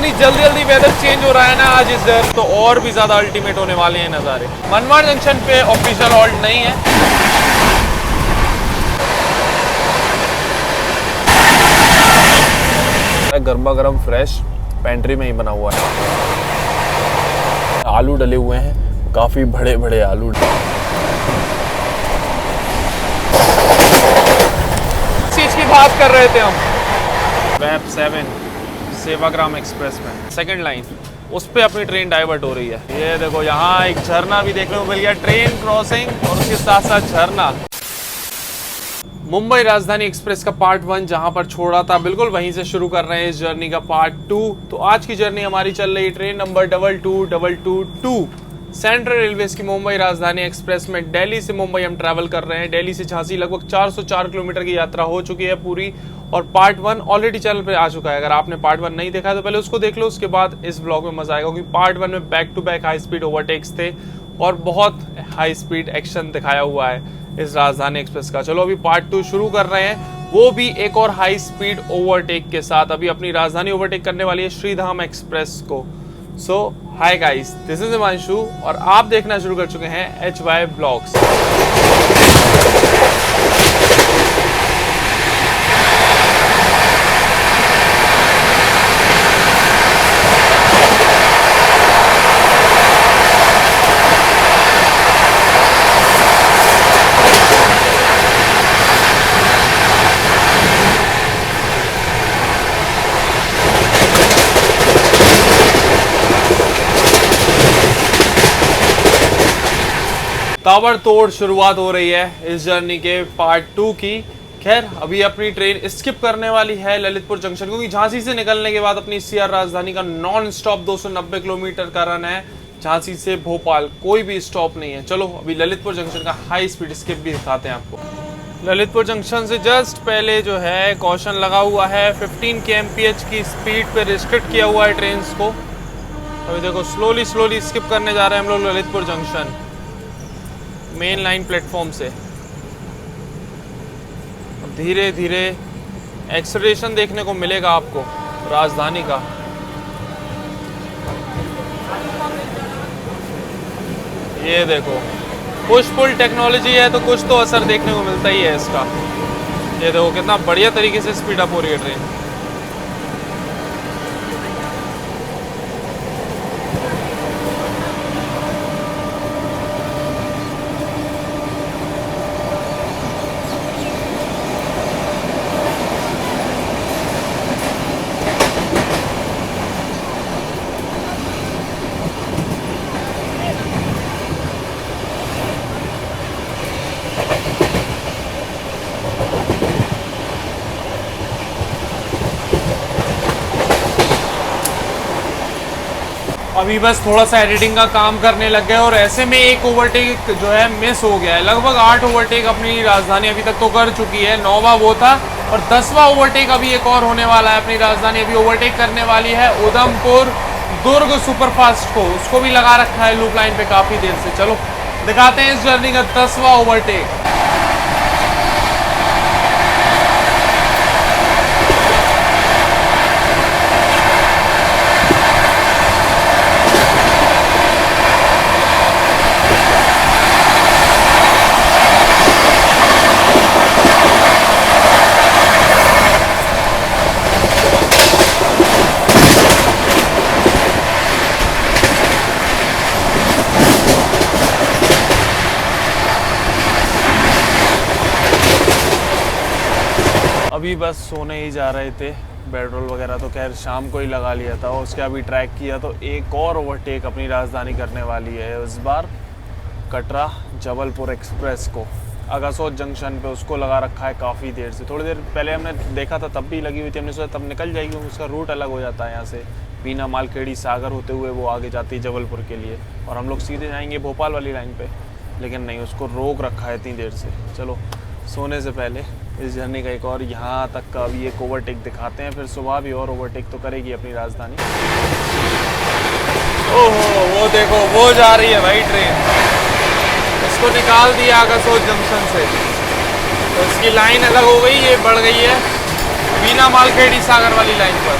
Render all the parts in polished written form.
इतनी जल्दी जल्दी वेदर चेंज हो रहा है ना आज इस दर, तो और भी ज्यादा अल्टीमेट होने वाले हैं नज़ारे। मनमाड़ जंक्शन पे ऑफिशियल हॉल्ट नहीं है। गर्मा गर्म फ्रेश पेंट्री में ही बना हुआ है। आलू डले हुए हैं, काफी बड़े बड़े आलू। चीज की बात कर रहे थे हम, वेब 7 सेवाग्राम एक्सप्रेस में सेकंड लाइन, उस पे अपनी ट्रेन डाइवर्ट हो रही है। ये देखो यहाँ एक झरना भी देखने को मिल गया, ट्रेन क्रॉसिंग और उसके साथ साथ झरना। मुंबई राजधानी एक्सप्रेस का पार्ट 1 जहां पर छोड़ा था, बिल्कुल वहीं से शुरू कर रहे हैं इस जर्नी का पार्ट 2। तो आज की जर्नी हमारी चल रही है ट्रेन नंबर 22222 सेंट्रल रेलवेज की मुंबई राजधानी एक्सप्रेस में। दिल्ली से मुंबई हम ट्रैवल कर रहे हैं। दिल्ली से झांसी लगभग 404 किलोमीटर की यात्रा हो चुकी है पूरी, और पार्ट 1 ऑलरेडी चैनल पे आ चुका है। अगर आपने पार्ट 1 नहीं देखा है तो पहले उसको देख लो, उसके बाद इस ब्लॉग में मजा आएगा, क्योंकि पार्ट 1 में back to back high speed overtakes थे और बहुत हाई स्पीड एक्शन दिखाया हुआ है इस राजधानी एक्सप्रेस का। चलो अभी पार्ट 2 शुरू कर रहे हैं, वो भी एक और हाई स्पीड ओवरटेक के साथ। अभी अपनी राजधानी ओवरटेक करने वाली है श्रीधाम एक्सप्रेस को। So hi guys, this is Himanshu और आप देखना शुरू कर चुके हैं HY ब्लॉग्स। ताबड़तोड़ शुरुआत हो रही है इस जर्नी के पार्ट 2 की। खैर अभी अपनी ट्रेन स्किप करने वाली है ललितपुर जंक्शन, क्योंकि झांसी से निकलने के बाद अपनी CR राजधानी का नॉन स्टॉप 290 किलोमीटर का रन है। झांसी से भोपाल कोई भी स्टॉप नहीं है। चलो अभी ललितपुर जंक्शन का हाई स्पीड स्किप भी दिखाते हैं आपको। ललितपुर जंक्शन से जस्ट पहले जो है कॉशन लगा हुआ है, 15 kmph की स्पीड पे रिस्ट्रिक्ट किया हुआ है ट्रेन को। अभी देखो स्लोली स्लोली स्किप करने जा रहे हैं हम लोग Lalitpur junction main line platform से। धीरे धीरे एक्सेलरेशन देखने को मिलेगा आपको राजधानी का। ये देखो पुश पुल टेक्नोलॉजी है तो कुछ तो असर देखने को मिलता ही है इसका। ये देखो कितना बढ़िया तरीके से स्पीड अप हो रही है ट्रेन। अभी बस थोड़ा सा एडिटिंग का काम करने लग गए और ऐसे में एक ओवरटेक जो है मिस हो गया है। लगभग 8 ओवरटेक अपनी राजधानी अभी तक तो कर चुकी है, 9वां वो था और 10वां ओवरटेक अभी एक और होने वाला है। अपनी राजधानी अभी ओवरटेक करने वाली है उधमपुर दुर्ग सुपरफास्ट को, उसको भी लगा रखा है लूप लाइन पे काफी देर से। चलो दिखाते हैं इस जर्नी का 10वां ओवरटेक। अभी बस सोने ही जा रहे थे, पेट्रोल वगैरह तो खैर शाम को ही लगा लिया था। उसके अभी ट्रैक किया तो एक और ओवरटेक अपनी राजधानी करने वाली है, इस बार कटरा जबलपुर एक्सप्रेस को। अगासोच जंक्शन पे उसको लगा रखा है काफ़ी देर से। थोड़ी देर पहले हमने देखा था तब भी लगी हुई थी, हमने सोचा तब निकल जाएगी, उसका रूट अलग हो जाता है। यहाँ से बीना मालखेड़ी सागर होते हुए वो आगे जाती है जबलपुर के लिए और हम लोग सीधे जाएंगे भोपाल वाली लाइन पे, लेकिन नहीं, उसको रोक रखा है इतनी देर से। चलो सोने से पहले इस जर्नी का एक और यहाँ तक का अभी एक ओवरटेक दिखाते हैं, फिर सुबह भी और ओवरटेक तो करेगी अपनी राजधानी। ओहो वो देखो वो जा रही है भाई ट्रेन, इसको निकाल दिया आगासोच जंक्शन से तो इसकी लाइन अलग हो गई, ये बढ़ गई है बीना मालखेड़ी सागर वाली लाइन पर।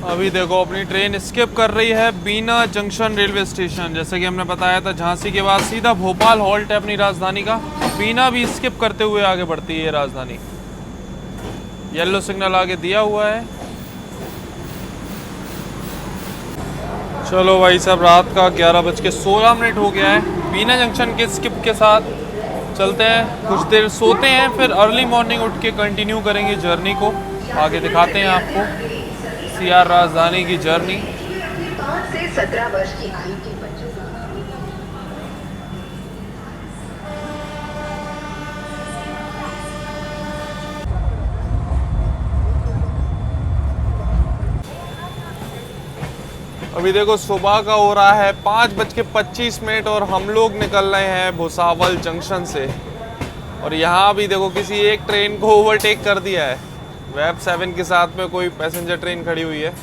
अभी देखो अपनी ट्रेन स्किप कर रही है बीना जंक्शन रेलवे स्टेशन। जैसे कि हमने बताया था झांसी के बाद सीधा भोपाल हॉल्ट है अपनी राजधानी का। बीना भी स्किप करते हुए आगे बढ़ती है राजधानी। येलो सिग्नल आगे दिया हुआ है। चलो भाई साहब, रात का 11:16 हो गया है। बीना जंक्शन के स्किप के साथ चलते हैं, कुछ देर सोते हैं, फिर अर्ली मॉर्निंग उठ के कंटिन्यू करेंगे जर्नी को। आगे दिखाते हैं आपको सीआर राजधानी की जर्नी। 5 से 17 वर्ष की आयु के बच्चों अभी देखो सुबह का हो रहा है 5:25 और हम लोग निकल रहे हैं भुसावल जंक्शन से। और यहाँ भी देखो किसी एक ट्रेन को ओवरटेक कर दिया है। वेब 7 के साथ में कोई पैसेंजर ट्रेन खड़ी हुई है।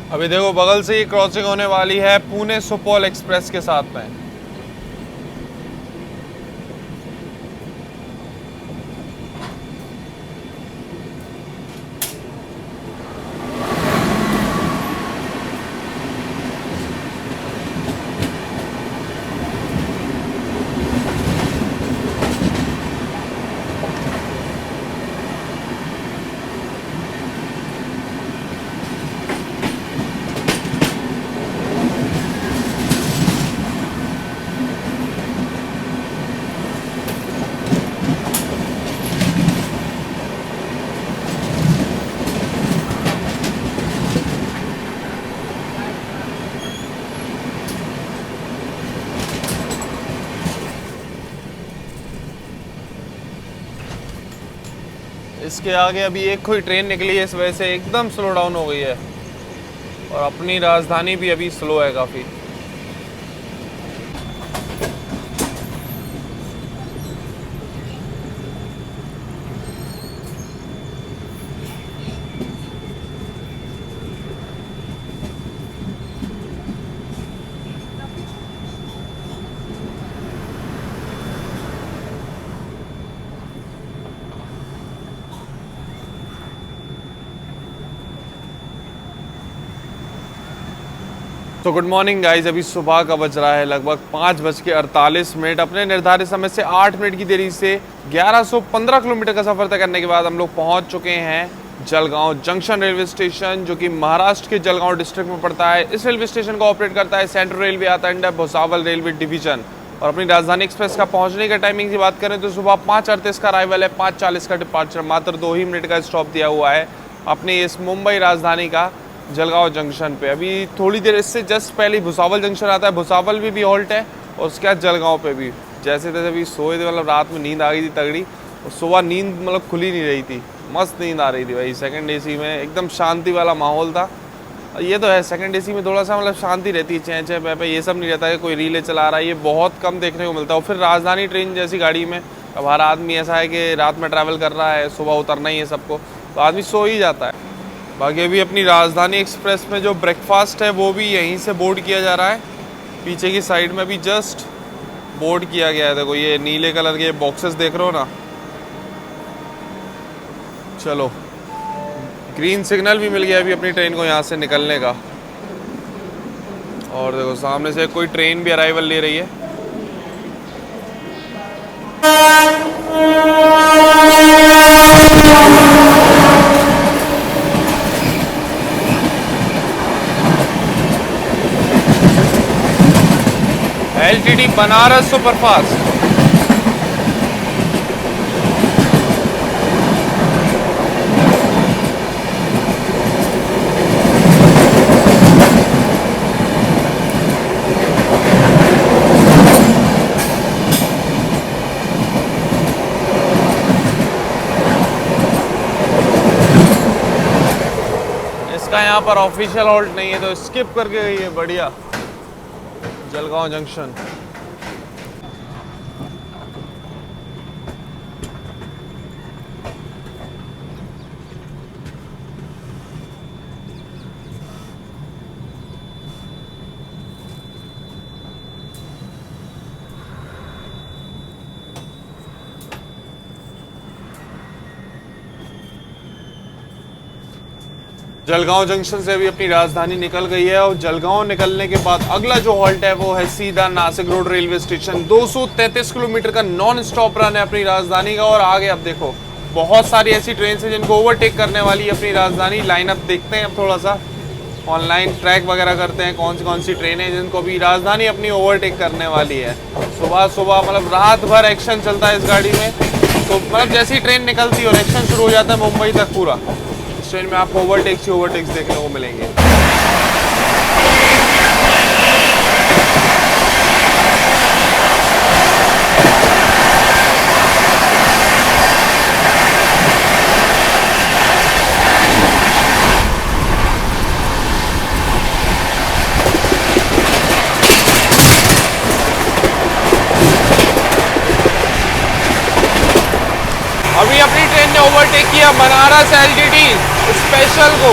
अभी देखो बगल से ही क्रॉसिंग होने वाली है पुणे सुपौल एक्सप्रेस के साथ में। इसके आगे अभी एक कोई ट्रेन निकली है, इस वजह से एकदम स्लो डाउन हो गई है। और अपनी राजधानी भी अभी स्लो है काफ़ी। तो गुड मॉर्निंग गाइज, अभी सुबह का बज रहा है लगभग 5:48। अपने निर्धारित समय से 8 मिनट की देरी से 1115 किलोमीटर का सफर तय करने के बाद हम लोग पहुंच चुके हैं जलगांव जंक्शन रेलवे स्टेशन, जो कि महाराष्ट्र के जलगांव डिस्ट्रिक्ट में पड़ता है। इस रेलवे स्टेशन को ऑपरेट करता है सेंट्रल रेलवे आता है भुसावल रेलवे डिवीजन। और अपनी राजधानी एक्सप्रेस का पहुंचने का टाइमिंग की बात करें तो सुबह 5:38 का अराइवल है, 5:40 का डिपार्चर। मात्र 2 ही मिनट का स्टॉप दिया हुआ है अपनी इस मुंबई राजधानी का जलगांव जंक्शन पे। अभी थोड़ी देर इससे जस्ट पहले भुसावल जंक्शन आता है, भुसावल भी हॉल्ट है और उसके बाद जलगांव पे भी। जैसे तैसे अभी सोए थे, मतलब रात में नींद आ गई थी तगड़ी, और सुबह नींद मतलब खुली नहीं रही थी, मस्त नींद आ रही थी भाई। सेकंड एसी में एकदम शांति वाला माहौल था। ये तो है सेकंड एसी में थोड़ा सा मतलब शांति रहती है, चैं चैं पे ये सब नहीं रहता है, कोई रीले चला रहा है, ये बहुत कम देखने को मिलता है। और फिर राजधानी ट्रेन जैसी गाड़ी में अब हर आदमी ऐसा है कि रात में ट्रैवल कर रहा है, सुबह उतरना ही है सबको, तो आदमी सो ही जाता है। बाकी अभी अपनी राजधानी एक्सप्रेस में जो ब्रेकफास्ट है वो भी यहीं से बोर्ड किया जा रहा है। पीछे की साइड में भी जस्ट बोर्ड किया गया है। देखो ये नीले कलर के बॉक्सेस देख रहे हो ना। चलो ग्रीन सिग्नल भी मिल गया अभी अपनी ट्रेन को यहाँ से निकलने का। और देखो सामने से कोई ट्रेन भी अराइवल ले रही है। LTT Banaras superfast. इसका यहाँ पर ऑफिशियल हॉल्ट नहीं है तो स्किप करके गई है, बढ़िया। जलगांव जंक्शन। जलगांव जंक्शन से अभी अपनी राजधानी निकल गई है और जलगांव निकलने के बाद अगला जो हॉल्ट है वो है सीधा Nashik road railway station. 233 kilometre का नॉन स्टॉप रन है अपनी राजधानी का। और आगे अब देखो बहुत सारी ऐसी ट्रेन है जिनको ओवरटेक करने वाली है अपनी राजधानी। लाइनअप देखते हैं अब थोड़ा सा, ऑनलाइन ट्रैक वगैरह करते हैं कौन सी ट्रेनें हैं जिनको भी राजधानी अपनी ओवरटेक करने वाली है। सुबह सुबह मतलब रात भर एक्शन चलता है इस गाड़ी में। तो मतलब जैसी ही ट्रेन निकलती है और एक्शन शुरू हो जाता है मुंबई तक पूरा। इस ट्रेन में आपको ओवरटेक्स देखने को मिलेंगे। अभी अपनी ट्रेन ने ओवरटेक किया बनारस LTT स्पेशल को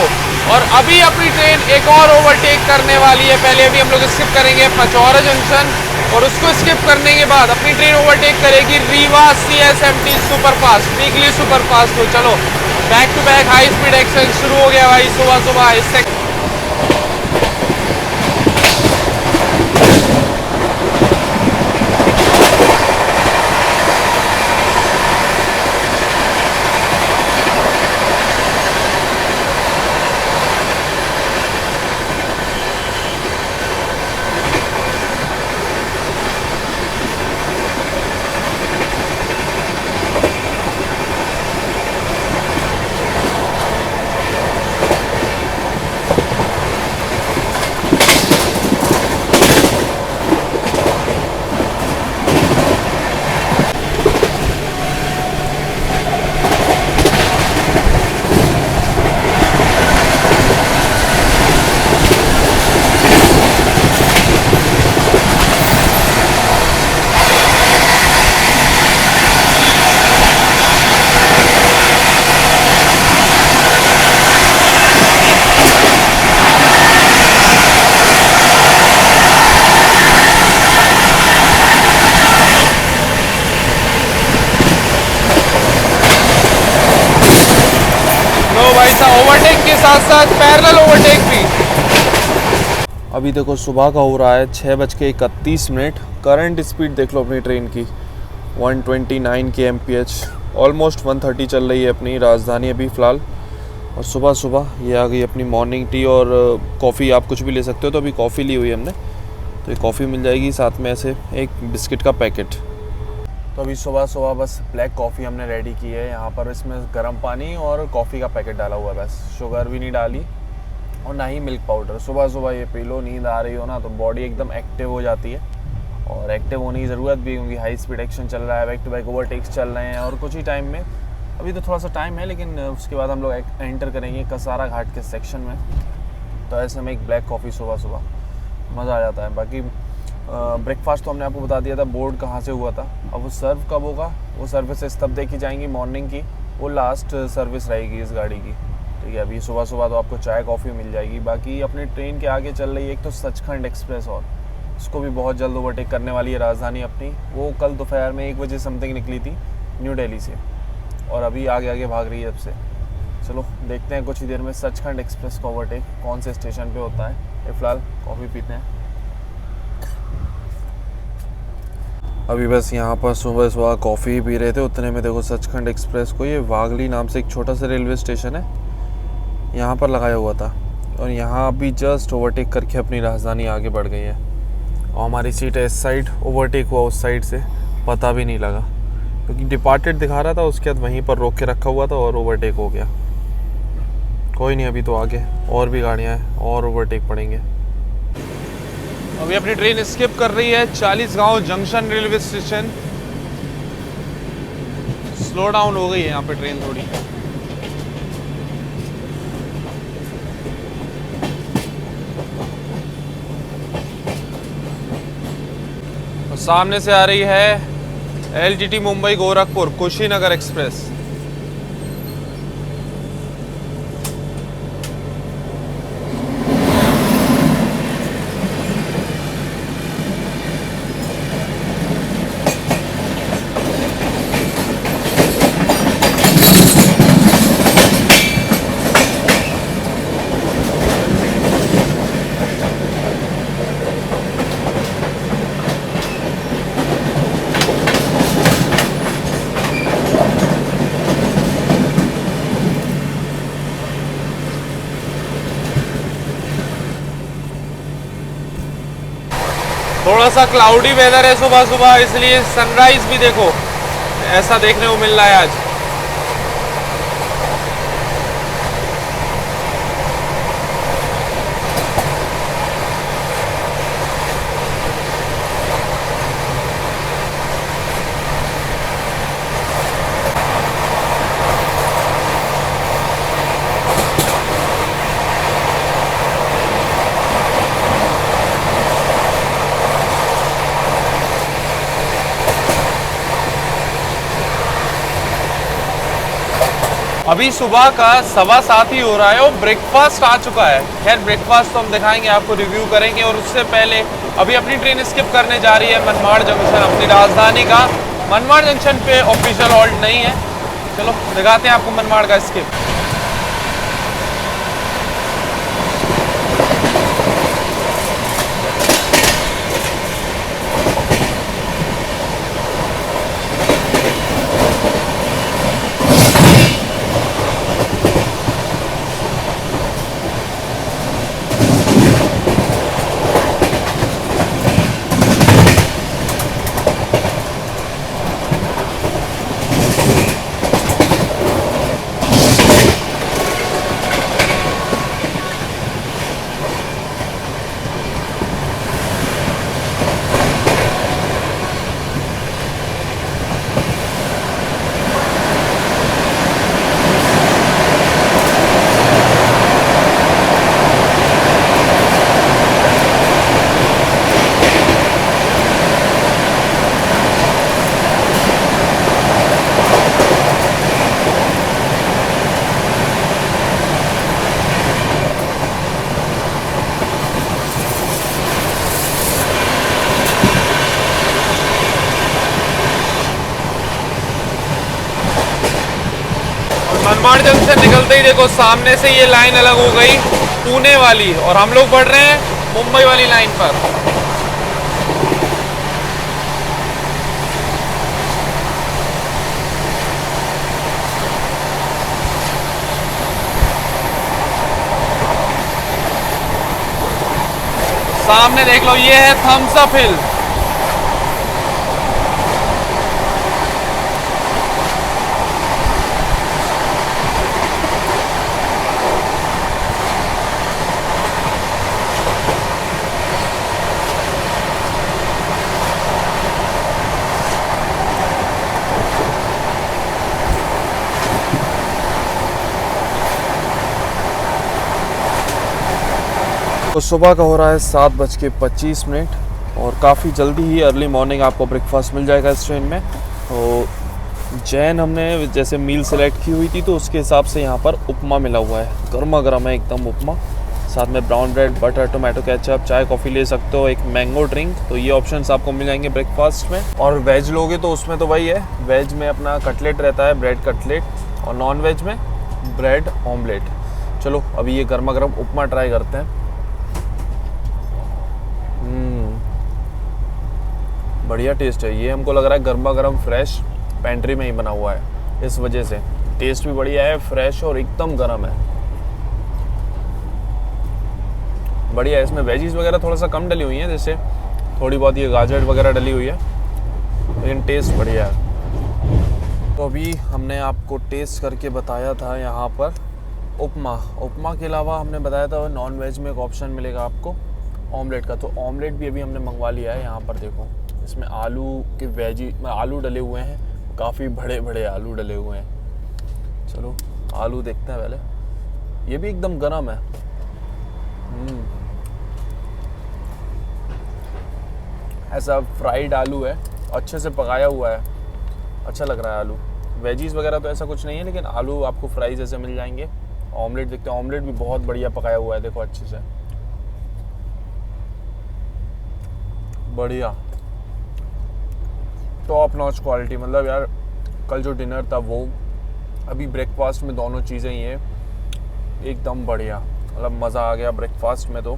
और अभी अपनी ट्रेन एक और ओवरटेक करने वाली है। पहले अभी हम लोग स्किप करेंगे पचौरा जंक्शन और उसको स्किप करने के बाद अपनी ट्रेन ओवरटेक करेगी Rewa CSMT superfast, weekly superfast को। चलो back to back high speed action शुरू हो गया भाई सुबह सुबह। इससे ओवरटेक के साथ साथ पैरेलल ओवरटेक भी। अभी देखो सुबह का हो रहा है 6:31। करंट स्पीड देख लो अपनी ट्रेन की 129 kmph, ऑलमोस्ट 130 चल रही है अपनी राजधानी अभी फ़िलहाल। और सुबह सुबह ये आ गई अपनी मॉर्निंग टी और कॉफ़ी, आप कुछ भी ले सकते हो। तो अभी कॉफ़ी ली हुई है हमने, तो ये कॉफ़ी मिल जाएगी, साथ में ऐसे एक बिस्किट का पैकेट। तो अभी सुबह सुबह बस ब्लैक कॉफ़ी हमने रेडी की है यहाँ पर। इसमें गर्म पानी और कॉफ़ी का पैकेट डाला हुआ है, बस शुगर भी नहीं डाली और ना ही मिल्क पाउडर। सुबह सुबह ये पी लो, नींद आ रही हो ना तो बॉडी एकदम एक्टिव हो जाती है। और एक्टिव होने की ज़रूरत भी, क्योंकि हाई स्पीड एक्शन चल रहा है, बैक टू बैक ओवरटेक्स चल रहे हैं। और कुछ ही टाइम में, अभी तो थोड़ा सा टाइम है, लेकिन उसके बाद हम लोग एंटर करेंगे कसारा घाट के सेक्शन में। तो ऐसे में एक ब्लैक कॉफ़ी सुबह सुबह मज़ा आ जाता है। बाकी ब्रेकफास्ट तो हमने आपको बता दिया था बोर्ड कहाँ से हुआ था। अब वो सर्व कब होगा, वो सर्विसेज तब देखी जाएंगी मॉर्निंग की, वो लास्ट सर्विस रहेगी इस गाड़ी की। ठीक है, अभी सुबह सुबह तो आपको चाय कॉफ़ी मिल जाएगी। बाकी अपनी ट्रेन के आगे चल रही है एक तो सचखंड एक्सप्रेस, और उसको भी बहुत जल्द ओवरटेक करने वाली है राजधानी अपनी। वो कल दोपहर में 1 बजे समथिंग निकली थी न्यू दिल्ली से और अभी आगे आगे भाग रही है अब से। चलो देखते हैं कुछ ही देर में सचखंड एक्सप्रेस का ओवरटेक कौन से स्टेशन पे होता है। ये फ़िलहाल कॉफ़ी पीते हैं। अभी बस यहाँ पर सुबह सुबह कॉफ़ी पी रहे थे, उतने में देखो सचखंड एक्सप्रेस को, ये वागली नाम से एक छोटा सा रेलवे स्टेशन है, यहाँ पर लगाया हुआ था। और यहाँ अभी जस्ट ओवरटेक करके अपनी राजधानी आगे बढ़ गई है। और हमारी सीट है इस साइड, ओवरटेक हुआ उस साइड से, पता भी नहीं लगा क्योंकि डिपार्टेड दिखा रहा था। उसके बाद वहीं पर रोक के रखा हुआ था और ओवरटेक हो गया। कोई नहीं, अभी तो आगे और भी गाड़ियाँ हैं और ओवरटेक पड़ेंगे। अभी अपनी ट्रेन स्किप कर रही है Chalisgaon junction railway station. Slow down हो गई है यहाँ पे ट्रेन थोड़ी। और सामने से आ रही है LTT मुंबई गोरखपुर कुशीनगर एक्सप्रेस। थोड़ा सा क्लाउडी वेदर है सुबह सुबह, इसलिए सनराइज भी देखो ऐसा देखने को मिल रहा है आज। अभी सुबह का 7:15 ही हो रहा है और ब्रेकफास्ट आ चुका है। खैर ब्रेकफास्ट तो हम दिखाएंगे आपको, रिव्यू करेंगे, और उससे पहले अभी अपनी ट्रेन स्किप करने जा रही है मनमाड़ जंक्शन, अपनी राजधानी का। मनमाड़ जंक्शन पे ऑफिशियल हॉल्ट नहीं है, चलो दिखाते हैं आपको मनमाड़ का स्किप। मनमाड़ जंक्शन निकलते ही देखो सामने से ये लाइन अलग हो गई पुणे वाली, और हम लोग बढ़ रहे हैं मुंबई वाली लाइन पर। सामने देख लो, ये है थम्स अप हिल। तो सुबह का हो रहा है 7:25 और काफ़ी जल्दी ही अर्ली मॉर्निंग आपको ब्रेकफास्ट मिल जाएगा इस ट्रेन में। तो जैन हमने जैसे मील सेलेक्ट की हुई थी तो उसके हिसाब से यहाँ पर उपमा मिला हुआ है, गर्मा गर्म है एकदम उपमा, साथ में brown bread, butter, tomato ketchup, चाय कॉफ़ी ले सकते हो, एक मैंगो ड्रिंक। तो ये ऑप्शंस आपको मिल जाएंगे ब्रेकफास्ट में। और वेज लोगे तो उसमें तो वही है, वेज में अपना कटलेट रहता है, ब्रेड कटलेट, और नॉन वेज में ब्रेड ऑमलेट। चलो अभी ये गर्मा गर्म उपमा ट्राई करते हैं। बढ़िया टेस्ट है ये, हमको लग रहा है गर्मा गर्म फ्रेश पेंट्री में ही बना हुआ है, इस वजह से टेस्ट भी बढ़िया है, फ्रेश और एकदम गर्म है, बढ़िया है। इसमें वेजीज वगैरह थोड़ा सा कम डली हुई हैं, जैसे थोड़ी बहुत ये गाजर वगैरह डली हुई है, लेकिन टेस्ट बढ़िया है। तो अभी हमने आपको टेस्ट करके बताया था यहाँ पर उपमा के अलावा हमने बताया था नॉन वेज में एक ऑप्शन मिलेगा आपको ऑमलेट का। तो ऑमलेट भी अभी हमने मंगवा लिया है। यहाँ पर देखो, इसमें आलू के आलू डले हुए हैं, काफ़ी बड़े बड़े आलू डले हुए हैं। चलो आलू देखते हैं पहले, ये भी एकदम गर्म है। ऐसा फ्राइड आलू है, अच्छे से पकाया हुआ है, अच्छा लग रहा है आलू। वेजीज वगैरह तो ऐसा कुछ नहीं है, लेकिन आलू आपको फ्राई जैसे मिल जाएंगे। ऑमलेट देखते हैं, ऑमलेट भी बहुत बढ़िया पकाया हुआ है, देखो अच्छे से, बढ़िया टॉप नॉच क्वालिटी। मतलब यार कल जो डिनर था वो, अभी ब्रेकफास्ट में दोनों चीज़ें ही हैं एकदम बढ़िया, मतलब मज़ा आ गया ब्रेकफास्ट में। तो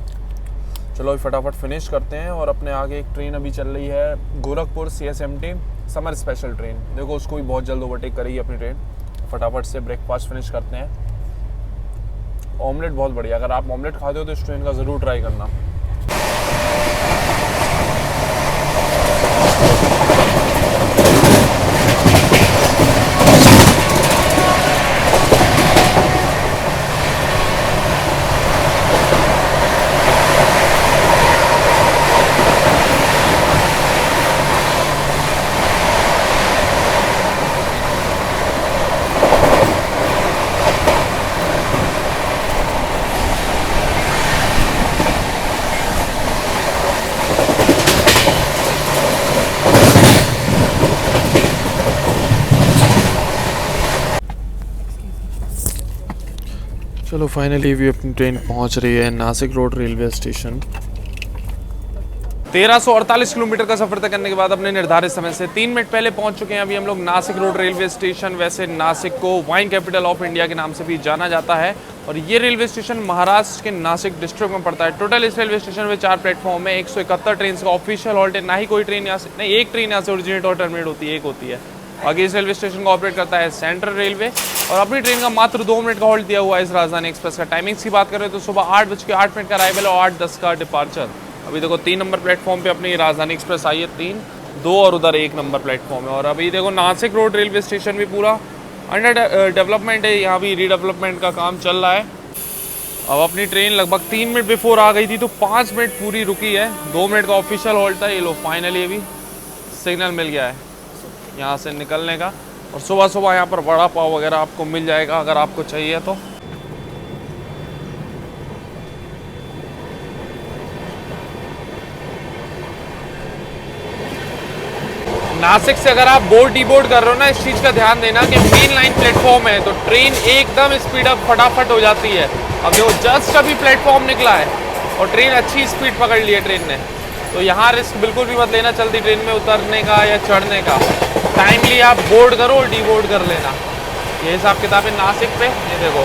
चलो अभी फटाफट फिनिश करते हैं, और अपने आगे एक ट्रेन अभी चल रही है Gorakhpur CSMT summer special train, देखो उसको भी बहुत जल्द ओवरटेक करेगी अपनी ट्रेन। फटाफट से ब्रेकफास्ट फिनिश करते हैं। ऑमलेट बहुत बढ़िया, अगर आप ऑमलेट खाते हो तो इस ट्रेन का ज़रूर ट्राई करना। चलो फाइनली भी अपनी ट्रेन पहुंच रही है Nashik road railway station. 1348 kilometre का सफर तय करने के बाद अपने निर्धारित समय से 3 मिनट पहले पहुंच चुके हैं अभी हम लोग नासिक रोड रेलवे स्टेशन। वैसे नासिक को वाइन कैपिटल ऑफ इंडिया के नाम से भी जाना जाता है और ये रेलवे स्टेशन महाराष्ट्र के नासिक डिस्ट्रिक्ट में पड़ता है। टोटल इस रेलवे स्टेशन में 4 प्लेटफॉर्म है, 171 ट्रेन का ऑफिशियल हॉल्ट है। ना ही कोई ट्रेन यहाँ से, नहीं एक ट्रेन यहाँ से ओरिजिनेट और टर्मिनेट होती है, एक होती है। बाकी इस रेलवे स्टेशन को ऑपरेट करता है सेंट्रल रेलवे और अपनी ट्रेन का मात्र 2 मिनट का हॉल्ट दिया हुआ है इस राजधानी एक्सप्रेस का। टाइमिंग्स की बात करें तो सुबह 8:08 का अराइवल और 8:10 का डिपार्चर। अभी देखो 3 नंबर प्लेटफॉर्म पे अपनी राजधानी एक्सप्रेस आई है, 3, 2 और उधर 1 नंबर प्लेटफॉर्म है। और अभी देखो नासिक रोड रेलवे स्टेशन भी पूरा अंडर डेवलपमेंट है, यहाँ भी रीडेवलपमेंट का काम चल रहा है। अब अपनी ट्रेन लगभग 3 मिनट बिफोर आ गई थी तो 5 मिनट पूरी रुकी है। 2 मिनट का ऑफिशियल हॉल्ट था। ये लो फाइनली अभी सिग्नल मिल गया है यहाँ से निकलने का। और सुबह सुबह यहाँ पर वड़ा पाव वगैरह आपको मिल जाएगा अगर आपको चाहिए तो। नासिक से अगर आप बोर्ड डीबोर्ड कर रहे हो ना, इस चीज़ का ध्यान देना कि मेन लाइन प्लेटफॉर्म है तो ट्रेन एकदम स्पीड अप फटाफट हो जाती है। अब जो जस्ट अभी प्लेटफॉर्म निकला है और ट्रेन अच्छी स्पीड पकड़ ली है ट्रेन ने, तो यहाँ रिस्क बिल्कुल भी मत लेना चलती ट्रेन में उतरने का या चढ़ने का। टाइमली आप बोर्ड करो और डीबोर्ड कर लेना। ये हिसाब किताब है नासिक पे। ये देखो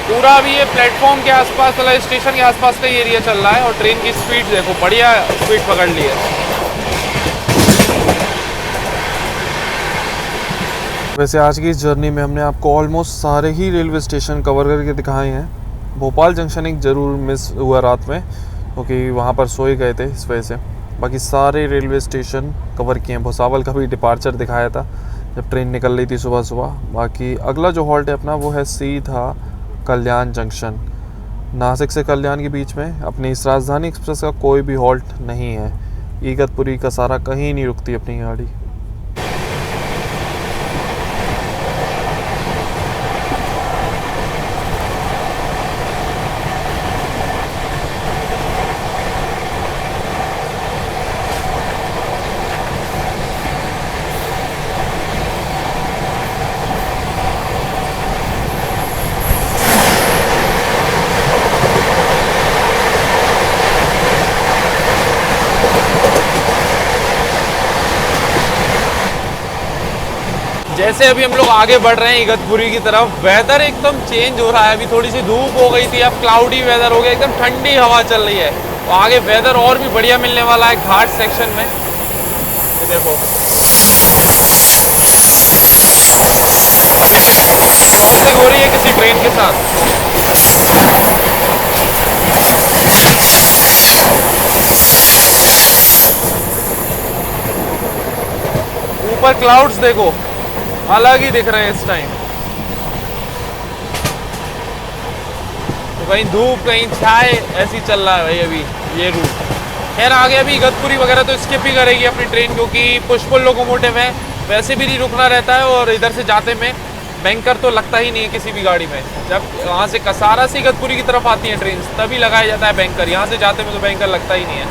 पूरा अभी ये प्लेटफॉर्म के आसपास मतलब स्टेशन के आसपास का ये एरिया चल रहा है और ट्रेन की स्पीड देखो बढ़िया स्पीड पकड़ ली है। वैसे आज की इस जर्नी में हमने आपको ऑलमोस्ट सारे ही रेलवे स्टेशन कवर करके दिखाए हैं। भोपाल जंक्शन एक ज़रूर मिस हुआ रात में क्योंकि वहाँ पर सोए गए थे इस वजह से। बाकी सारे रेलवे स्टेशन कवर किए हैं। भुसावल का भी डिपार्चर दिखाया था जब ट्रेन निकल रही थी सुबह सुबह। बाकी अगला जो हॉल्ट है अपना वो है सीधा कल्याण जंक्शन। नासिक से कल्याण के बीच में अपनी इस राजधानी एक्सप्रेस का कोई भी हॉल्ट नहीं है। इगतपुरी कसारा कहीं नहीं रुकती अपनी गाड़ी। जैसे अभी हम लोग आगे बढ़ रहे हैं इगतपुरी की तरफ, वेदर एकदम चेंज हो रहा है। अभी थोड़ी सी धूप हो गई थी, अब क्लाउडी वेदर हो गया, एकदम ठंडी हवा चल रही है। तो आगे वेदर और भी बढ़िया मिलने वाला है घाट सेक्शन में। ये देखो क्रॉसिंग हो रही है किसी ट्रेन के साथ। ऊपर क्लाउड्स देखो अलग ही दिख रहे हैं इस टाइम। तो कहीं धूप कहीं छाए ऐसी चल रहा है भाई अभी ये रूट। खैर आगे अभी इगतपुरी वगैरह तो स्किप ही करेगी अपनी ट्रेन क्योंकि पुष्पुल लोकोमोटिव है, वैसे भी नहीं रुकना रहता है। और इधर से जाते में बैंकर तो लगता ही नहीं है किसी भी गाड़ी में। जब वहाँ से कसारा से इगतपुरी की तरफ आती है ट्रेन तभी लगाया जाता है बैंकर। यहाँ से जाते में तो बैंकर लगता ही नहीं है।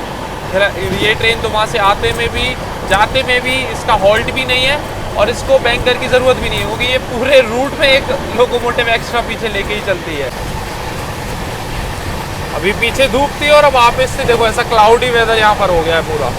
फिर ये ट्रेन तो वहाँ से आते में भी जाते में भी इसका हॉल्ट भी नहीं है और इसको बैंकर की ज़रूरत भी नहीं है क्योंकि ये पूरे रूट में एक लोकोमोटिव एक्स्ट्रा पीछे लेके ही चलती है। अभी पीछे धूप थी और अब वापस से देखो ऐसा क्लाउडी वेदर यहाँ पर हो गया है पूरा।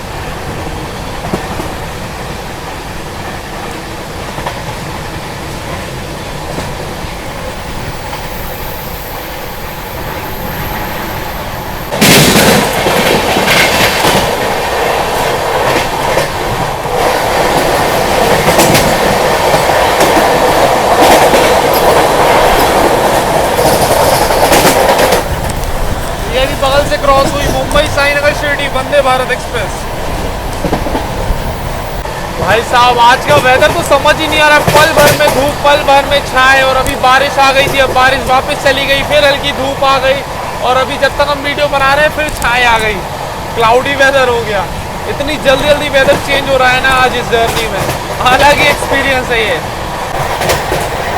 बगल से क्रॉस हुई मुंबई साईनगर शिरडी वंदे भारत एक्सप्रेस। भाई साहब आज का वेदर तो समझ ही नहीं आ रहा। पल भर में धूप, पल भर में छाए और अभी बारिश आ गई थी, अब बारिश वापस चली गई, फिर हल्की धूप आ गई और अभी जब तक हम वीडियो बना रहे हैं फिर छाए आ गई, क्लाउडी वेदर हो गया। इतनी जल्दी जल्दी वेदर चेंज हो रहा है ना आज इस जर्नी में, अलग ही एक्सपीरियंस है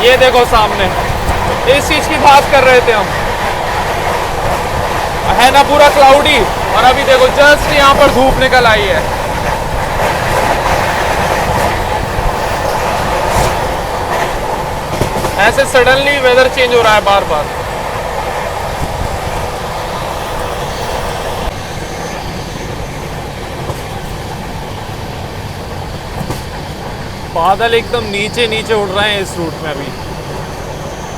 ये देखो सामने इस चीज़ की बात कर रहे थे हम, है ना पूरा क्लाउडी। और अभी देखो जस्ट यहाँ पर धूप निकल आई है। ऐसे सडनली वेदर चेंज हो रहा है बार बार। बादल एकदम नीचे नीचे उड़ रहे हैं इस रूट में अभी,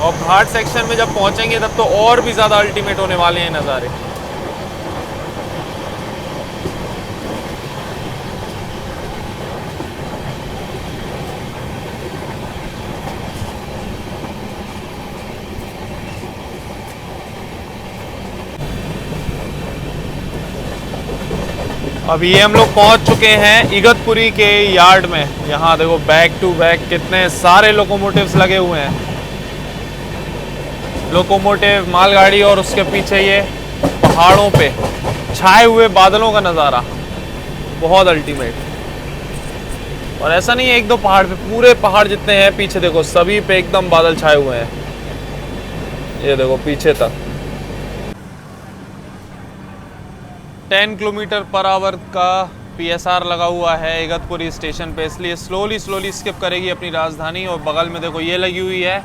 और घाट सेक्शन में जब पहुंचेंगे तब तो और भी ज़्यादा अल्टीमेट होने वाले हैं नज़ारे। अभी ये हम लोग पहुंच चुके हैं इगतपुरी के यार्ड में। यहाँ देखो बैक टू बैक कितने सारे लोकोमोटिव्स लगे हुए हैं, लोकोमोटिव, मालगाड़ी, और उसके पीछे ये पहाड़ों पे छाए हुए बादलों का नज़ारा बहुत अल्टीमेट। और ऐसा नहीं है एक दो पहाड़ पे, पूरे पहाड़ जितने हैं पीछे देखो सभी पे एकदम बादल छाए हुए हैं, ये देखो पीछे तक। 10 किलोमीटर पर आवर का PSR लगा हुआ है इगतपुरी स्टेशन पे, इसलिए स्लोली स्किप करेगी अपनी राजधानी। और बगल में देखो ये लगी हुई है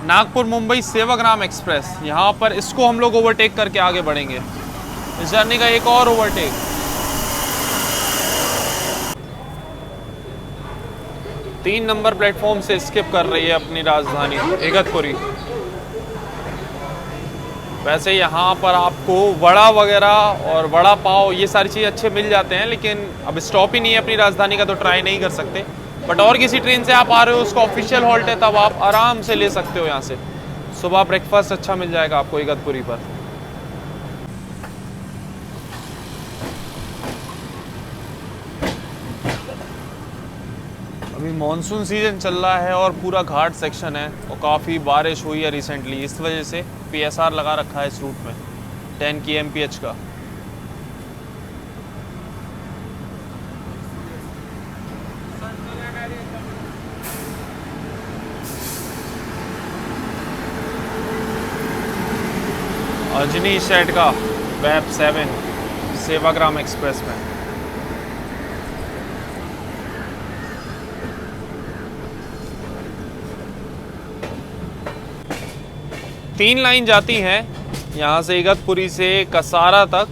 नागपुर मुंबई सेवाग्राम एक्सप्रेस, यहाँ पर इसको हम लोग ओवरटेक करके आगे बढ़ेंगे। इस जर्नी का एक और ओवरटेक। तीन नंबर प्लेटफॉर्म से स्किप कर रही है अपनी राजधानी इगतपुरी। वैसे यहाँ पर आपको वड़ा वगैरह और वड़ा पाव ये सारी चीज़ अच्छे मिल जाते हैं, लेकिन अब स्टॉप ही नहीं है अपनी राजधानी का तो ट्राई नहीं कर सकते। बट और किसी ट्रेन से आप आ रहे हो, उसका ऑफिशियल हॉल्ट है, तब आप आराम से ले सकते हो यहाँ से। सुबह ब्रेकफास्ट अच्छा मिल जाएगा आपको इगतपुरी पर। अभी मानसून सीजन चल रहा है और पूरा घाट सेक्शन है, और काफ़ी बारिश हुई है रिसेंटली, इस वजह से PSR लगा रखा है इस रूट में 10 kmph का। अजनी शेड का वेब 7 सेवाग्राम एक्सप्रेस में। तीन लाइन जाती हैं यहाँ से इगतपुरी से कसारा तक,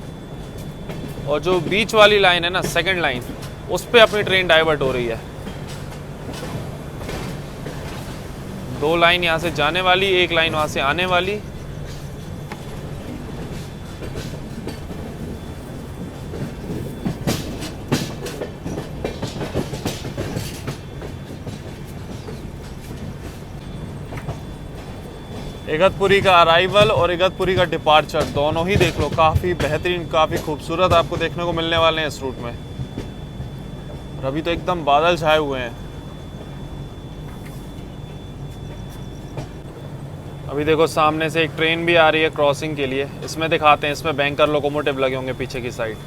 और जो बीच वाली लाइन है ना, सेकंड लाइन, उस पे अपनी ट्रेन डाइवर्ट हो रही है। दो लाइन यहाँ से जाने वाली, एक लाइन वहाँ से आने वाली। इगतपुरी का अराइवल और इगतपुरी का डिपार्चर दोनों ही देख लो, काफ़ी बेहतरीन, काफ़ी खूबसूरत आपको देखने को मिलने वाले हैं इस रूट में। और अभी तो एकदम बादल छाए हुए हैं। अभी देखो सामने से एक ट्रेन भी आ रही है क्रॉसिंग के लिए, इसमें दिखाते हैं, इसमें बैंकर लोकोमोटिव लगे होंगे पीछे की साइड।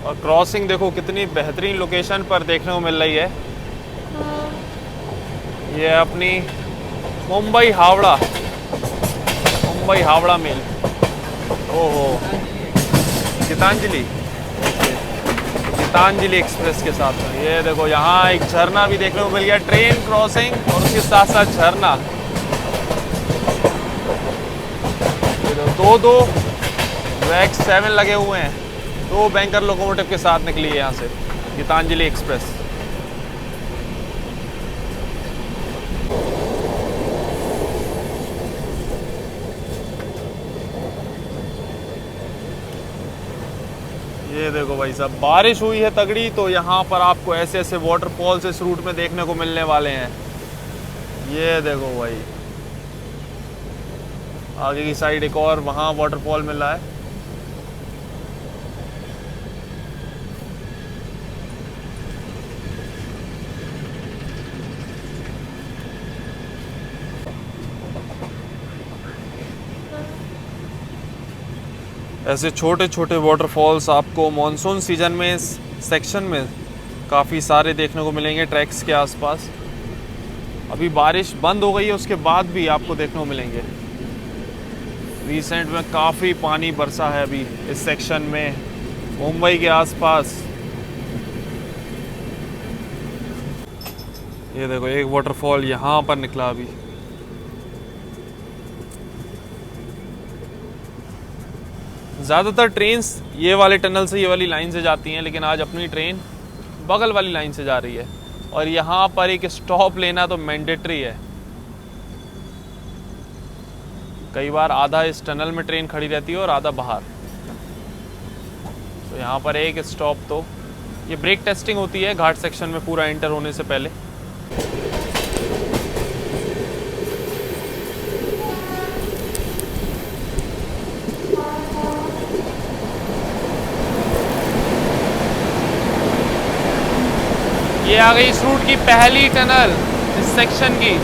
और क्रॉसिंग देखो कितनी बेहतरीन लोकेशन पर देखने को मिल रही है। ये अपनी मुंबई हावड़ा मेल। ओहो, गीतांजलि एक्सप्रेस के साथ में ये देखो यहाँ एक झरना भी देखने को मिल गया, ट्रेन क्रॉसिंग और उसके साथ साथ झरना। दो वैक 7 लगे हुए हैं, दो बैंकर लोकोमोटिव के साथ निकली है यहाँ से गीतांजलि एक्सप्रेस। ये देखो भाई साहब, बारिश हुई है तगड़ी, तो यहाँ पर आपको ऐसे ऐसे वाटरफॉल्स इस रूट में देखने को मिलने वाले हैं। ये देखो भाई, आगे की साइड एक और वहाँ वाटरफॉल मिल रहा है। ऐसे छोटे छोटे वाटरफॉल्स आपको मॉनसून सीजन में सेक्शन में काफ़ी सारे देखने को मिलेंगे ट्रैक्स के आसपास। अभी बारिश बंद हो गई है, उसके बाद भी आपको देखने को मिलेंगे। रिसेंट में काफ़ी पानी बरसा है अभी इस सेक्शन में, मुंबई के आसपास। ये देखो एक वाटरफॉल यहाँ पर निकला अभी। ज़्यादातर ट्रेन्स ये वाले टनल से, ये वाली लाइन से जाती हैं, लेकिन आज अपनी ट्रेन बगल वाली लाइन से जा रही है। और यहाँ पर एक स्टॉप लेना तो मैंडेटरी है। कई बार आधा इस टनल में ट्रेन खड़ी रहती है और आधा बाहर, तो यहाँ पर एक स्टॉप तो ये ब्रेक टेस्टिंग होती है घाट सेक्शन में पूरा एंटर होने से पहले। ये आ गई इस रूट की पहली टनल इस सेक्शन की।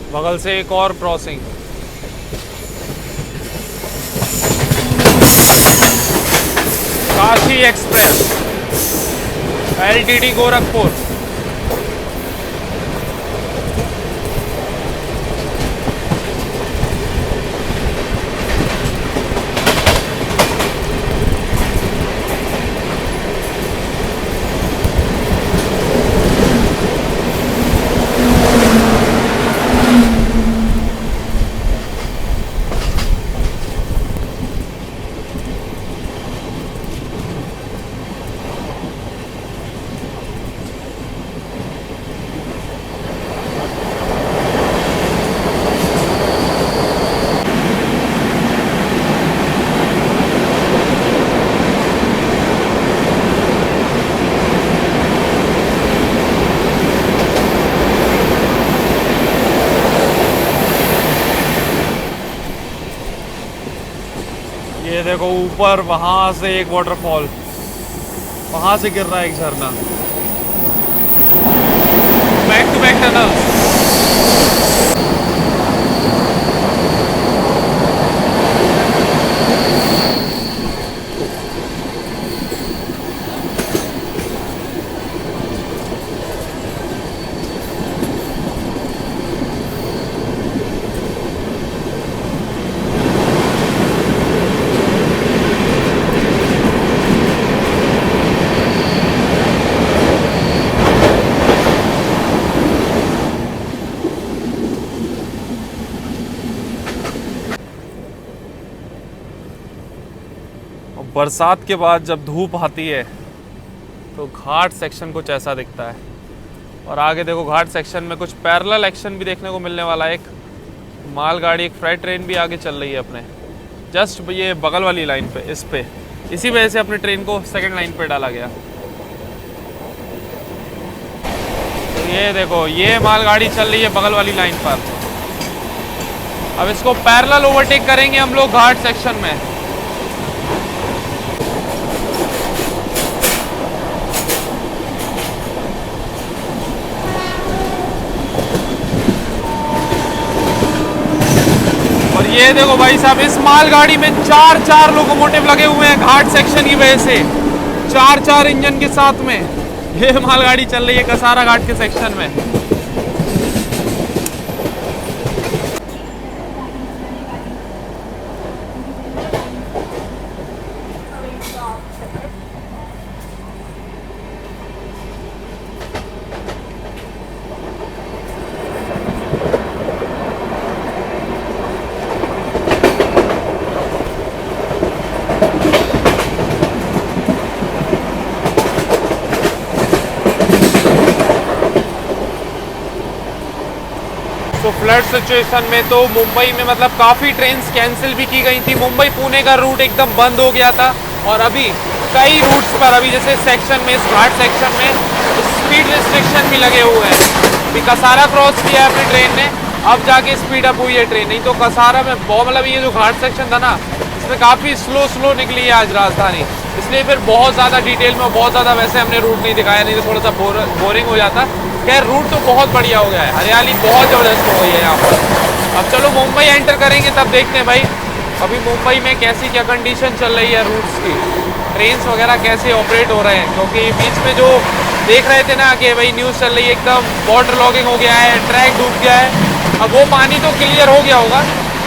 बगल से एक और crossing. Kashi express LTT Gorakhpur. ये देखो ऊपर वहां से एक वाटरफॉल, वहां से गिर रहा है एक झरना। Back to back tunnels. बरसात के बाद जब धूप आती है तो घाट सेक्शन कुछ ऐसा दिखता है। और आगे देखो घाट सेक्शन में कुछ पैरेलल एक्शन भी देखने को मिलने वाला है। एक मालगाड़ी, एक फ्रेट ट्रेन भी आगे चल रही है अपने जस्ट ये बगल वाली लाइन पे, इस पे। इसी वजह से अपनी ट्रेन को सेकंड लाइन पे डाला गया। तो ये देखो ये मालगाड़ी चल रही है बगल वाली लाइन पर। अब इसको पैरेलल ओवरटेक करेंगे हम लोग घाट सेक्शन में। ये देखो भाई साहब, इस मालगाड़ी में चार लोकोमोटिव लगे हुए हैं घाट सेक्शन की वजह से। चार इंजन के साथ में ये मालगाड़ी चल रही है कसारा घाट के सेक्शन में। तो फ्लड सिचुएशन में तो मुंबई में मतलब काफ़ी ट्रेन्स कैंसिल भी की गई थी। मुंबई पुणे का रूट एकदम बंद हो गया था। और अभी कई रूट्स पर अभी जैसे सेक्शन में, इस घाट सेक्शन में स्पीड रिस्ट्रिक्शन भी लगे हुए हैं। अभी कसारा क्रॉस किया है अपनी ट्रेन ने, अब जाके स्पीड अप हुई है ट्रेन। नहीं तो कसारा में बहुत, मतलब ये जो घाट सेक्शन था ना, इसमें काफ़ी स्लो निकली है आज राजधानी, इसलिए फिर बहुत ज़्यादा डिटेल में, बहुत ज़्यादा वैसे हमने रूट नहीं दिखाया, नहीं तो थोड़ा सा बोरिंग हो जाता। खैर रूट तो बहुत बढ़िया हो गया है, हरियाली बहुत ज़बरदस्त हो गई है यहाँ पर। अब चलो मुंबई एंटर करेंगे तब देखते हैं भाई अभी मुंबई में कैसी क्या कंडीशन चल रही है रूट्स की, ट्रेन्स वगैरह कैसे ऑपरेट हो रहे हैं। क्योंकि बीच में जो देख रहे थे ना कि भाई न्यूज़ चल रही है एकदम वाटर लॉगिंग हो गया है, ट्रैक डूब गया है, अब वो पानी तो क्लियर हो गया होगा,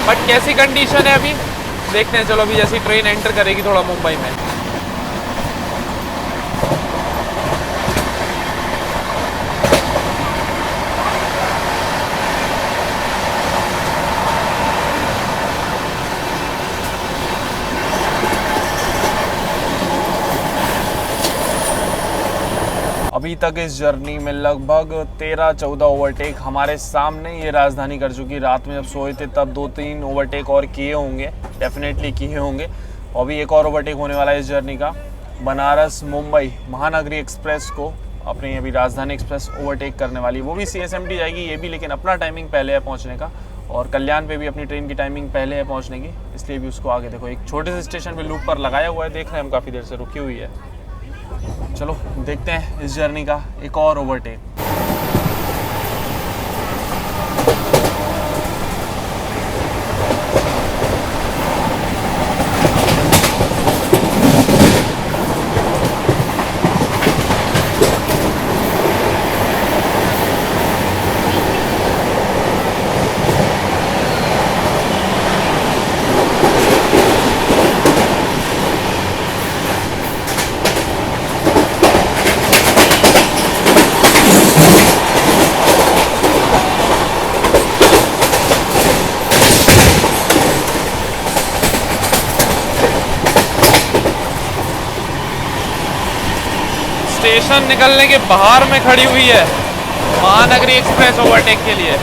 बट कैसी कंडीशन है अभी देखते हैं। चलो अभी जैसी ट्रेन एंटर करेगी थोड़ा मुंबई में। अभी तक इस जर्नी में लगभग 13-14 ओवरटेक हमारे सामने ये राजधानी कर चुकी। रात में जब सोए थे तब 2-3 ओवरटेक और किए होंगे, डेफिनेटली किए होंगे। अभी एक और ओवरटेक होने वाला है इस जर्नी का। बनारस मुंबई महानगरी एक्सप्रेस को अपनी अभी राजधानी एक्सप्रेस ओवरटेक करने वाली है, वो भी CSMT जाएगी ये भी, लेकिन अपना टाइमिंग पहले है पहुँचने का। और कल्याण पे भी अपनी ट्रेन की टाइमिंग पहले है पहुँचने की, इसलिए भी उसको आगे देखो एक छोटे से स्टेशन पे लूप पर लगाया हुआ है, देख रहे हैं हम काफ़ी देर से रुकी हुई है। चलो देखते हैं इस जर्नी का एक और ओवरटेक। स्टेशन निकलने के बाहर में खड़ी हुई है महानगरी एक्सप्रेस ओवरटेक के लिए।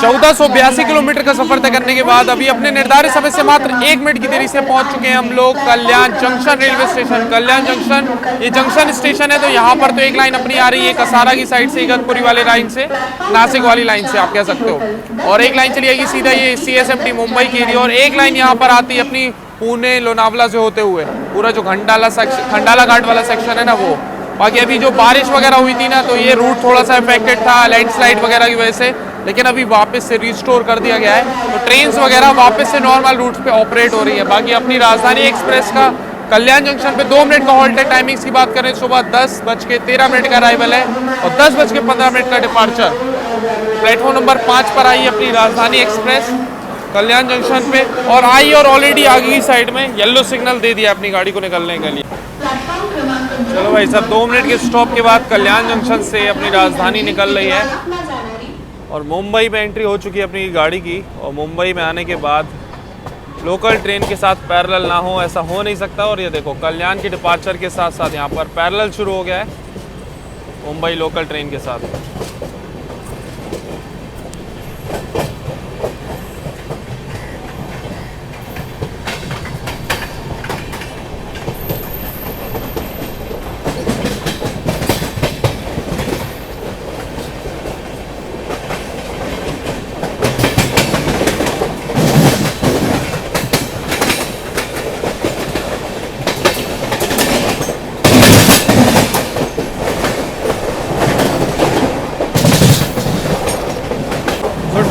चौदह 182 किलोमीटर का सफर तय करने के बाद अभी अपने निर्धारित समय से मात्र 1 मिनट की देरी से पहुंच चुके हैं हम लोग कल्याण जंक्शन रेलवे स्टेशन। कल्याण जंक्शन ये जंक्शन स्टेशन है, तो यहाँ पर तो एक लाइन अपनी आ रही है कसारा की साइड से, इगतपुरी वाली लाइन से, नासिक वाली लाइन से आप कह सकते हो, और एक लाइन चली जाएगी सीधा ये CSMT मुंबई के लिए, और एक लाइन यहाँ पर आती है अपनी पुणे लोनावला से होते हुए पूरा जो खंडाला घाट वाला सेक्शन है ना वो। बाकी अभी जो बारिश वगैरह हुई थी ना, तो ये रूट थोड़ा सा इफेक्टेड था लैंडस्लाइड वगैरह की वजह से, लेकिन अभी वापस से रिस्टोर कर दिया गया है, तो ट्रेन्स वगैरह वापस से नॉर्मल रूट्स पे ऑपरेट हो रही है। बाकी अपनी राजधानी एक्सप्रेस का कल्याण जंक्शन पे 2 मिनट का हॉल्ट है। टाइमिंग्स की बात करें सुबह 10:13 का अराइवल है और 10:15 का डिपार्चर। प्लेटफॉर्म नंबर 5 पर आई अपनी राजधानी एक्सप्रेस कल्याण जंक्शन पे, और आई और ऑलरेडी आगे की साइड में येलो सिग्नल दे दिया अपनी गाड़ी को निकलने के लिए। चलो भाई सब 2 मिनट के स्टॉप के बाद कल्याण जंक्शन से अपनी राजधानी निकल रही है और मुंबई में एंट्री हो चुकी है अपनी गाड़ी की। और मुंबई में आने के बाद लोकल ट्रेन के साथ पैरेलल ना हो ऐसा हो नहीं सकता, और ये देखो कल्याण के डिपार्चर के साथ साथ यहाँ पर पैरेलल शुरू हो गया है मुंबई लोकल ट्रेन के साथ।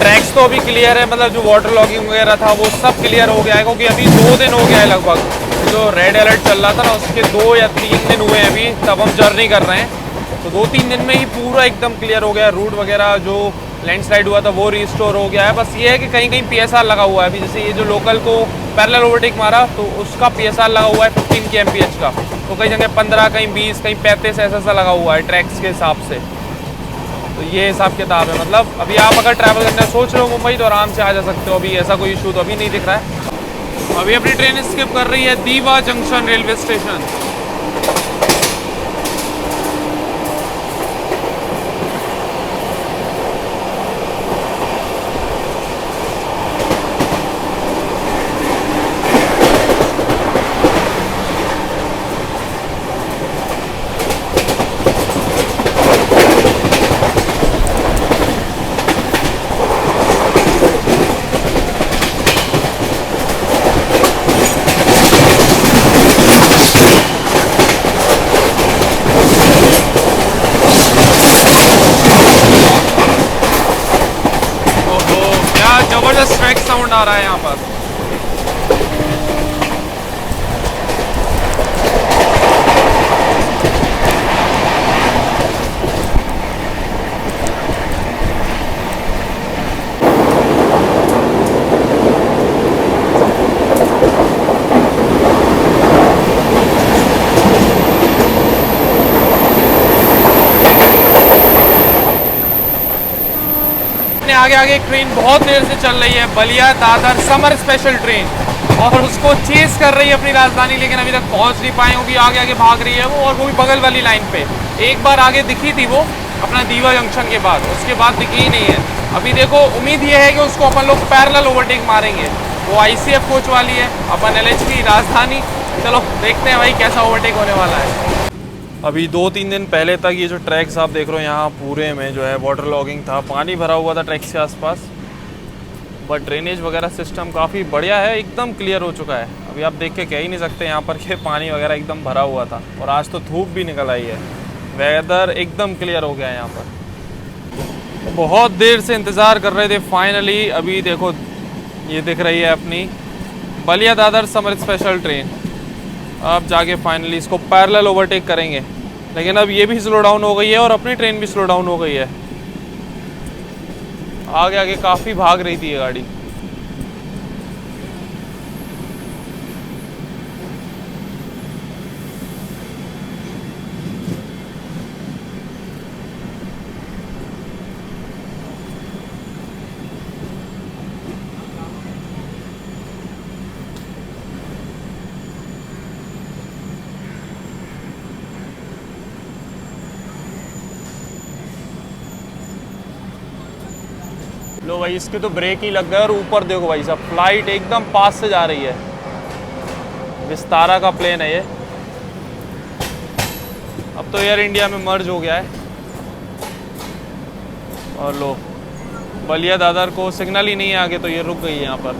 ट्रैक्स तो अभी क्लियर है, मतलब जो वाटर लॉगिंग वगैरह था वो सब क्लियर हो गया है, क्योंकि अभी 2 दिन हो गया है लगभग। जो रेड अलर्ट चल रहा था ना उसके 2 या 3 दिन हुए हैं अभी, तब हम जर्नी कर रहे हैं, तो 2-3 दिन में ही पूरा एकदम क्लियर हो गया है। रूट वगैरह जो लैंडस्लाइड हुआ था वो रिस्टोर हो गया है। बस ये है कि कहीं कहीं PSR लगा हुआ है अभी, जैसे ये जो लोकल को पैरेलल ओवरटेक मारा तो उसका PSR लगा हुआ है 15 kmph का, तो कई जगह 15, कहीं 20, कहीं 35 ऐसा लगा हुआ है ट्रैक्स के हिसाब से। तो ये हिसाब किताब है। मतलब अभी आप अगर ट्रैवल करने सोच रहे हो मुंबई तो आराम से आ जा सकते हो, अभी ऐसा कोई इशू तो अभी नहीं दिख रहा है। अभी अपनी ट्रेन स्किप कर रही है दीवा जंक्शन रेलवे स्टेशन। जबरदस्त ट्रैक साउंड आ रहा है यहाँ पर। आगे आगे एक ट्रेन बहुत देर से चल रही है, Ballia Dadar summer special train, और उसको चेस कर रही है अपनी राजधानी, लेकिन अभी तक पहुंच नहीं पाए होगी। आगे आगे भाग रही है वो, और वो भी बगल वाली लाइन पे। एक बार आगे दिखी थी वो अपना दीवा जंक्शन के बाद, उसके बाद दिखी ही नहीं है। अभी देखो उम्मीद ये है कि उसको अपन लोग पैरेलल ओवरटेक मारेंगे। वो ICF कोच वाली है, अपन LHP राजधानी। चलो देखते हैं भाई कैसा ओवरटेक होने वाला है। अभी 2-3 दिन पहले तक ये जो ट्रैक्स आप देख रहे हो यहाँ पूरे में जो है वाटर लॉगिंग था, पानी भरा हुआ था ट्रैक्स के आसपास, बट ड्रेनेज वगैरह सिस्टम काफ़ी बढ़िया है, एकदम क्लियर हो चुका है। अभी आप देख के कह ही नहीं सकते यहाँ पर कि पानी वगैरह एकदम भरा हुआ था, और आज तो धूप भी निकल आई है, वेदर एकदम क्लियर हो गया है यहाँ पर। बहुत देर से इंतज़ार कर रहे थे, फाइनली अभी देखो ये दिख रही है अपनी Ballia Dadar summer special train. अब जाके फाइनली इसको पैरेलल ओवरटेक करेंगे, लेकिन अब ये भी स्लो डाउन हो गई है और अपनी ट्रेन भी स्लो डाउन हो गई है। आगे आगे काफ़ी भाग रही थी ये गाड़ी। लो भाई इसके तो ब्रेक ही लग गए, और ऊपर देखो भाई साहब फ्लाइट एकदम पास से जा रही है। विस्तारा का प्लेन है ये, अब तो एयर इंडिया में मर्ज हो गया है। और लो बलिया दादर को सिग्नल ही नहीं है आगे, तो ये रुक गई है यहाँ पर।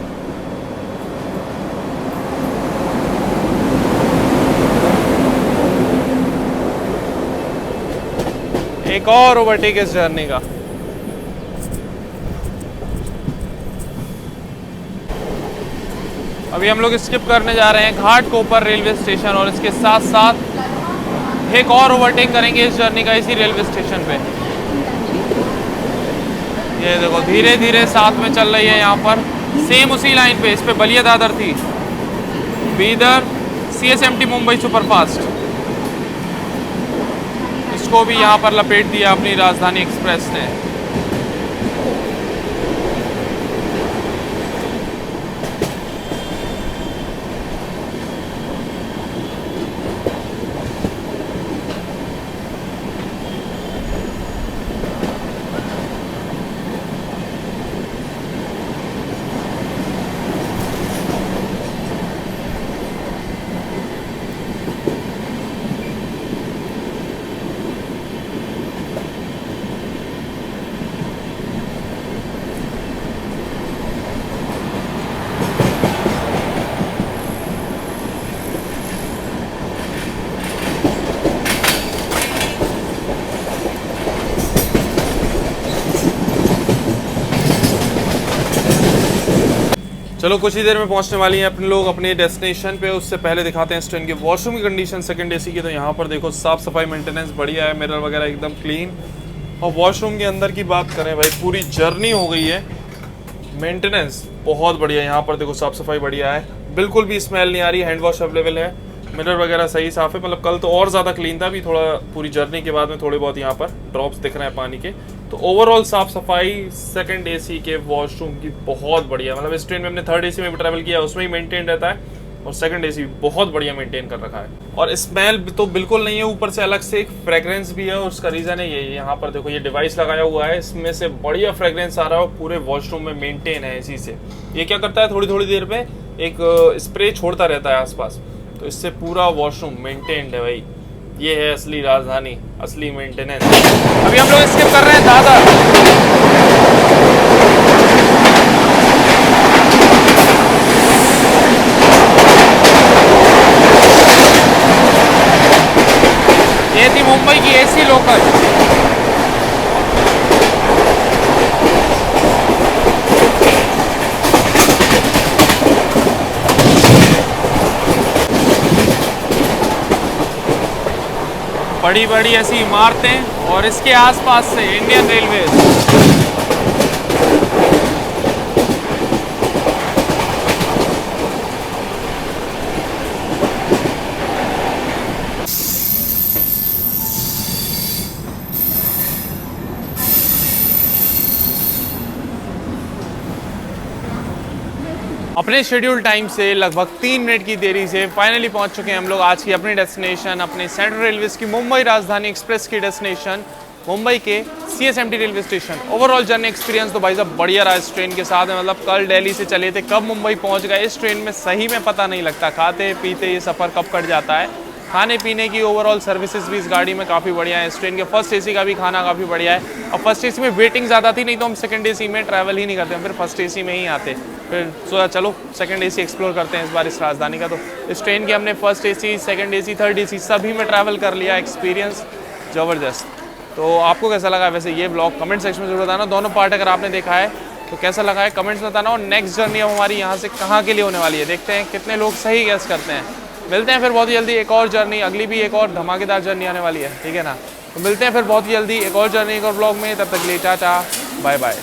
एक और ओवरटेक इस जर्नी का। अभी हम लोग स्किप करने जा रहे हैं घाटकोपर रेलवे स्टेशन, और इसके साथ साथ एक और ओवरटेक करेंगे इस जर्नी का इसी रेलवे स्टेशन पे। ये देखो धीरे धीरे साथ में चल रही है यहाँ पर, सेम उसी लाइन पे। इस पे बलिया दादर थी, बीदर CSMT मुंबई सुपरफास्ट, इसको भी यहाँ पर लपेट दिया अपनी राजधानी एक्सप्रेस ने। चलो कुछ ही देर में पहुंचने वाली हैं अपने लोग अपने डेस्टिनेशन पे। उससे पहले दिखाते हैं इस ट्रेन के वॉशरूम की कंडीशन सेकंड AC की। तो यहाँ पर देखो साफ सफाई मेंटेनेंस बढ़िया है, मिरर वगैरह एकदम क्लीन। और वॉशरूम के अंदर की बात करें भाई, पूरी जर्नी हो गई है, मेंटेनेंस बहुत बढ़िया। यहाँ पर देखो साफ सफाई बढ़िया है, बिल्कुल भी स्मेल नहीं आ रही, हैंड वॉश अवेलेबल है, मिरर वगैरह सही साफ है। मतलब कल तो और ज़्यादा क्लीन था, अभी थोड़ा पूरी जर्नी के बाद में थोड़े बहुत यहाँ पर ड्रॉप्स दिख रहे हैं पानी के, तो ओवरऑल साफ सफाई सेकंड एसी के वॉशरूम की बहुत बढ़िया, मतलब इस ट्रेन में हमने थर्ड एसी में भी ट्रैवल किया, उसमें ही मेंटेन रहता है, और सेकंड एसी बहुत बढ़िया मेंटेन कर रखा है। और स्मेल तो बिल्कुल नहीं है, ऊपर से अलग से एक फ्रेग्रेंस भी है, और उसका रीजन है ये, यहाँ पर देखो ये डिवाइस लगाया हुआ है, इसमें से बढ़िया फ्रेग्रेंस आ रहा है, पूरे वॉशरूम में मेंटेन है इसी से। ये क्या करता है, थोड़ी थोड़ी देर में एक स्प्रे छोड़ता रहता है आसपास, तो इससे पूरा वॉशरूम मेंटेन्ड है भाई। ये है असली राजधानी, असली मेंटेनेंस। अभी हम लोग स्किप कर रहे हैं दादर। ये थी मुंबई की एसी लोकल। बड़ी बड़ी ऐसी इमारतें और इसके आसपास से इंडियन रेलवे। अपने शेड्यूल टाइम से लगभग 3 मिनट की देरी से फाइनली पहुंच चुके हैं हम लोग आज की अपनी डेस्टिनेशन, अपने सेंट्रल रेलवेज की मुंबई राजधानी एक्सप्रेस की डेस्टिनेशन, मुंबई के CSMT railway station. Overall journey experience तो भाई साहब बढ़िया रहा इस ट्रेन के साथ में। मतलब कल दिल्ली से चले थे, कब मुंबई पहुंच गए इस ट्रेन में सही में पता नहीं लगता। खाते पीते ये सफ़र कब कट जाता है। खाने पीने की ओवरऑल सर्विसेज भी इस गाड़ी में काफ़ी बढ़िया है। इस ट्रेन के फर्स्ट एसी का भी खाना काफ़ी बढ़िया है। और फर्स्ट एसी में वेटिंग ज़्यादा थी, नहीं तो हम सेकंड एसी में ट्रैवल ही नहीं करते, हम फिर फर्स्ट एसी में ही आते। फिर सोचा चलो सेकंड एसी एक्सप्लोर करते हैं इस बार इस राजधानी का। तो इस ट्रेन के हमने first AC, second AC, third AC सभी में ट्रैवल कर लिया। एक्सपीरियंस ज़बरदस्त। तो आपको कैसा लगा वैसे ये ब्लॉग कमेंट सेक्शन में जरूर बताना। दोनों पार्ट अगर आपने देखा है तो कैसा लगा है कमेंट्स में बताना। और नेक्स्ट जर्नी अब हमारी यहाँ से कहाँ के लिए होने वाली है, देखते हैं कितने लोग सही गैस करते हैं। मिलते हैं फिर बहुत ही जल्दी एक और जर्नी, अगली भी एक और धमाकेदार जर्नी आने वाली है, ठीक है ना। तो मिलते हैं फिर बहुत ही जल्दी एक और जर्नी, एक और ब्लॉग में। तब तक के लिए टाटा बाय बाय।